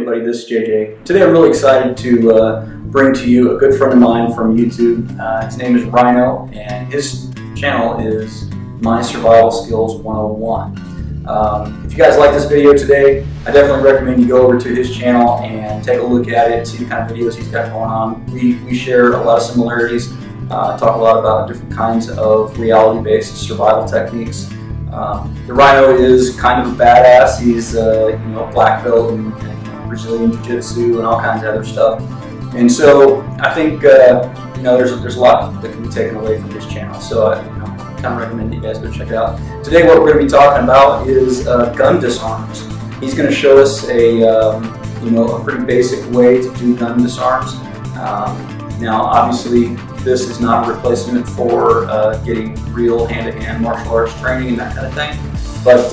everybody, this is JJ. Today I'm really excited to bring to you a good friend of mine from YouTube. His name is Rhino, and his channel is My Survival Skills 101. If you guys like this video today, I definitely recommend you go over to his channel and take a look at it, see the kind of videos he's got going on. We share a lot of similarities, talk a lot about different kinds of reality-based survival techniques. The Rhino is kind of a badass. He's black belt in Brazilian Jiu-Jitsu and all kinds of other stuff. And so I think there's a lot that can be taken away from his channel. So I kind of recommend that you guys go check it out. Today what we're going to be talking about is gun disarms. He's going to show us a pretty basic way to do gun disarms. Now obviously this is not a replacement for getting real hand-to-hand martial arts training and that kind of thing, but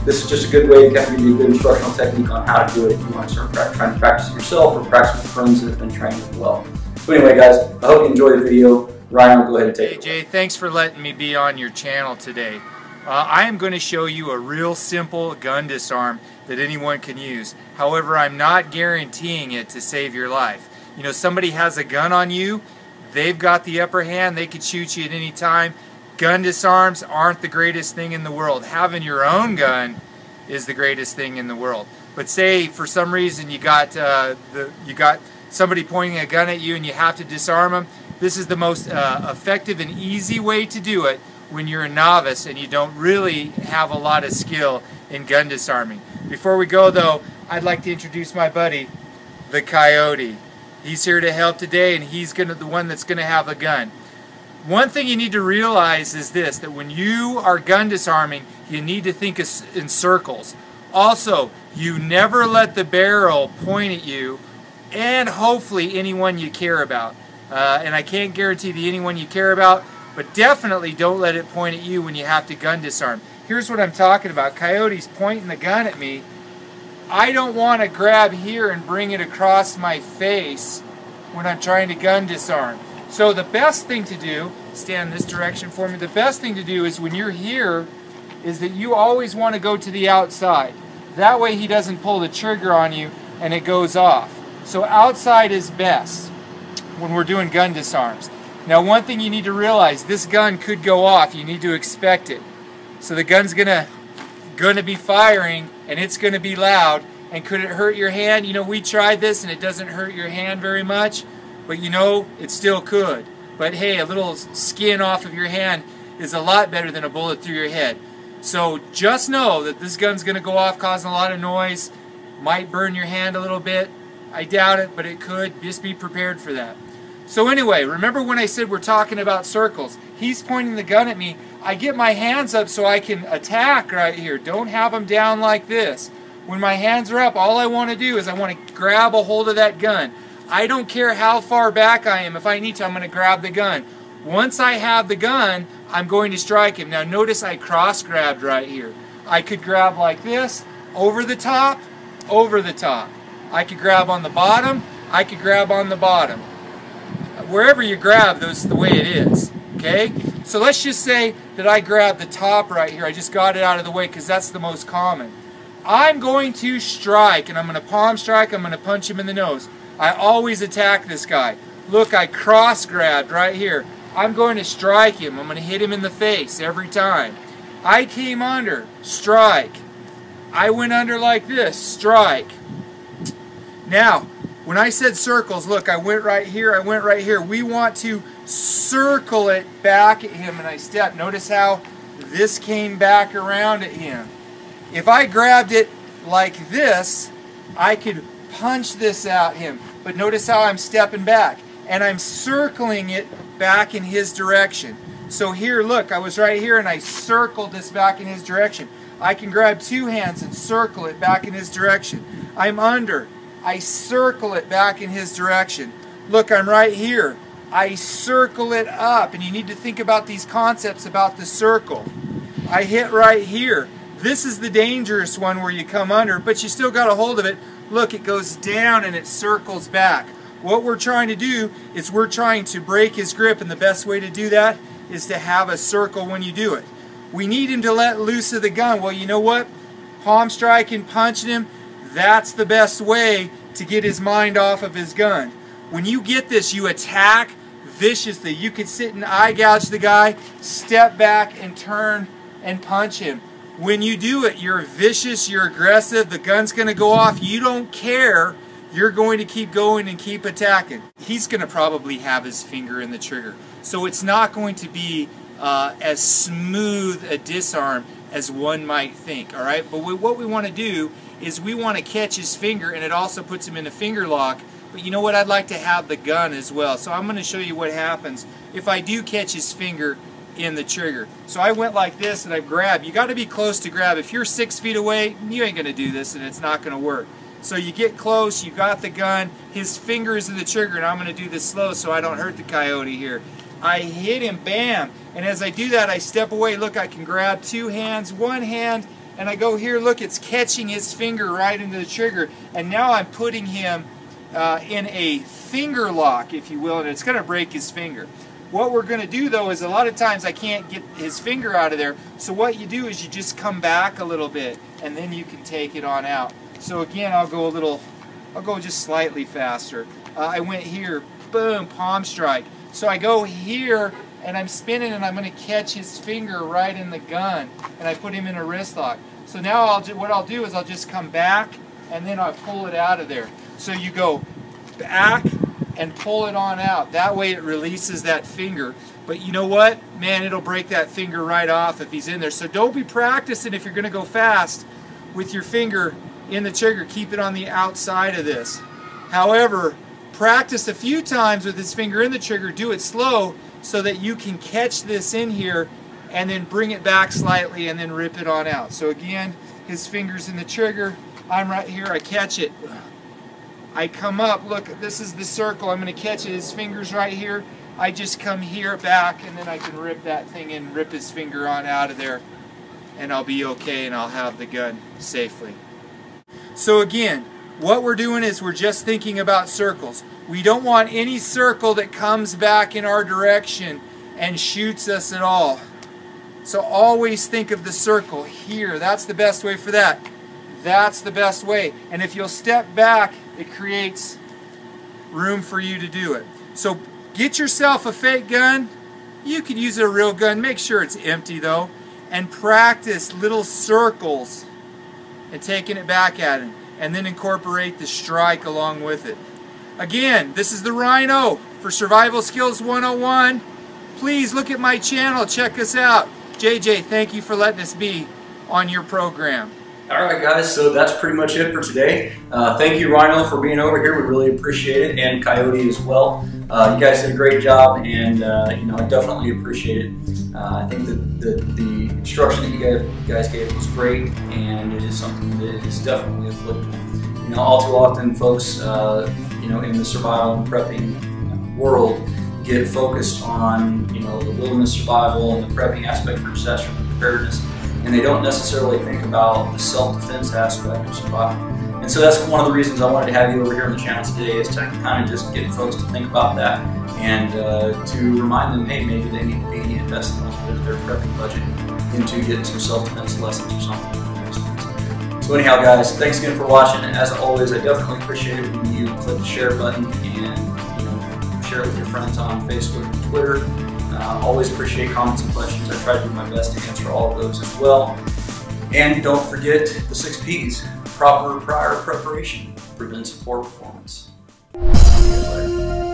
this is just a good way to kind of give you a good instructional technique on how to do it if you want to start trying to practice it yourself or practice with friends that have been trained as well. So anyway guys, I hope you enjoyed the video. Ryan, go ahead and take it. Hey Jay, thanks for letting me be on your channel today. I am going to show you a real simple gun disarm that anyone can use. However, I'm not guaranteeing it to save your life. You know, somebody has a gun on you, they've got the upper hand, they could shoot you at any time. Gun disarms aren't the greatest thing in the world. Having your own gun is the greatest thing in the world. But say for some reason you got somebody pointing a gun at you and you have to disarm them, this is the most effective and easy way to do it when you're a novice and you don't really have a lot of skill in gun disarming. Before we go though, I'd like to introduce my buddy, the Coyote. He's here to help today, and he's the one that's going to have a gun. One thing you need to realize is this, that when you are gun disarming, you need to think in circles. Also, you never let the barrel point at you, and hopefully anyone you care about. And I can't guarantee the anyone you care about, but definitely don't let it point at you when you have to gun disarm. Here's what I'm talking about. Coyote's pointing the gun at me. I don't want to grab here and bring it across my face when I'm trying to gun disarm. So the best thing to do, stand this direction for me, the best thing to do is when you're here is that you always want to go to the outside. That way he doesn't pull the trigger on you and it goes off. So outside is best when we're doing gun disarms. Now one thing you need to realize, this gun could go off. You need to expect it. So the gun's gonna be firing and it's going to be loud. And could it hurt your hand? You know, we tried this and it doesn't hurt your hand very much, but you know, it still could. But hey, a little skin off of your hand is a lot better than a bullet through your head. So just know that this gun's going to go off causing a lot of noise, might burn your hand a little bit. I doubt it, but it could. Just be prepared for that. So anyway, remember when I said we're talking about circles? He's pointing the gun at me. I get my hands up so I can attack right here. Don't have them down like this. When my hands are up, all I want to do is I want to grab a hold of that gun. I don't care how far back I am. If I need to, I'm going to grab the gun. Once I have the gun, I'm going to strike him. Now notice I cross-grabbed right here. I could grab like this, over the top, over the top. I could grab on the bottom, I could grab on the bottom. Wherever you grab, that's the way it is. Okay? So let's just say that I grabbed the top right here. I just got it out of the way because that's the most common. I'm going to strike, and I'm going to palm strike. I'm going to punch him in the nose. I always attack this guy. Look, I cross-grabbed right here. I'm going to strike him. I'm going to hit him in the face every time. I came under, strike. I went under like this, strike. Now, when I said circles, look, I went right here, I went right here. We want to circle it back at him, and I stepped. Notice how this came back around at him. If I grabbed it like this, I could punch this at him. But notice how I'm stepping back, and I'm circling it back in his direction. So here, look, I was right here, and I circled this back in his direction. I can grab two hands and circle it back in his direction. I'm under. I circle it back in his direction. Look, I'm right here. I circle it up, and you need to think about these concepts about the circle. I hit right here. This is the dangerous one where you come under, but you still got a hold of it. Look, it goes down and it circles back. What we're trying to do is we're trying to break his grip, and the best way to do that is to have a circle when you do it. We need him to let loose of the gun. Well, you know what? Palm striking, punching him, That's the best way to get his mind off of his gun. When you get this, you attack viciously. You can sit and eye gouge the guy, step back and turn and punch him. When you do it, you're vicious, you're aggressive, the gun's going to go off, you don't care, you're going to keep going and keep attacking. He's going to probably have his finger in the trigger. So it's not going to be as smooth a disarm as one might think, all right? But what we want to do is we want to catch his finger, and it also puts him in a finger lock. But you know what? I'd like to have the gun as well. So I'm going to show you what happens if I do catch his finger in the trigger. So I went like this and I grabbed. You got to be close to grab. If you're 6 feet away, you ain't going to do this and it's not going to work. So you get close, you got the gun, his finger is in the trigger, and I'm going to do this slow so I don't hurt the coyote here. I hit him, bam, and as I do that I step away. Look, I can grab 2 hands, 1 hand, and I go here. Look, it's catching his finger right into the trigger, and now I'm putting him in a finger lock, if you will, and it's going to break his finger. What we're going to do though is a lot of times I can't get his finger out of there, so what you do is you just come back a little bit and then you can take it on out. So again, I'll go just slightly faster. I went here, boom, palm strike. So I go here and I'm spinning and I'm going to catch his finger right in the gun, and I put him in a wrist lock. So now what I'll do is I'll just come back and then I'll pull it out of there. So you go back and pull it on out. That way it releases that finger. But you know what? Man, it'll break that finger right off if he's in there. So don't be practicing if you're going to go fast with your finger in the trigger. Keep it on the outside of this. However, practice a few times with his finger in the trigger. Do it slow so that you can catch this in here and then bring it back slightly and then rip it on out. So again, his finger's in the trigger. I'm right here. I catch it. I come up, look, this is the circle, I'm going to catch it, his finger's right here, I just come here back and then I can rip that thing and rip his finger on out of there, and I'll be okay and I'll have the gun safely. So again, what we're doing is we're just thinking about circles. We don't want any circle that comes back in our direction and shoots us at all. So always think of the circle here. That's the best way for that. That's the best way. And if you'll step back, it creates room for you to do it. So get yourself a fake gun. You could use a real gun. Make sure it's empty though. And practice little circles and taking it back at him. And then incorporate the strike along with it. Again, this is the Rhino for Survival Skills 101. Please look at my channel. Check us out. JJ, thank you for letting us be on your program. Alright guys, so that's pretty much it for today. Thank you Rhino for being over here, we really appreciate it, and Coyote as well. You guys did a great job, and you know, I definitely appreciate it. I think that the instruction that you guys gave was great, and it is something that is definitely applicable. You know, all too often folks you know, in the survival and prepping world get focused on, you know, the wilderness survival and the prepping aspect for disaster preparedness, and they don't necessarily think about the self-defense aspect of survival. And so that's one of the reasons I wanted to have you over here on the channel today, is to kind of just get folks to think about that, and to remind them, hey, maybe they need to be investing a little bit of their prepping budget into getting some self-defense lessons or something. So anyhow guys, thanks again for watching, and as always, I definitely appreciate it when you click the share button and, you know, share it with your friends on Facebook and Twitter. Always appreciate comments and questions. I try to do my best to answer all of those as well. And don't forget the 6 P's. Proper prior preparation prevents poor performance. See you later.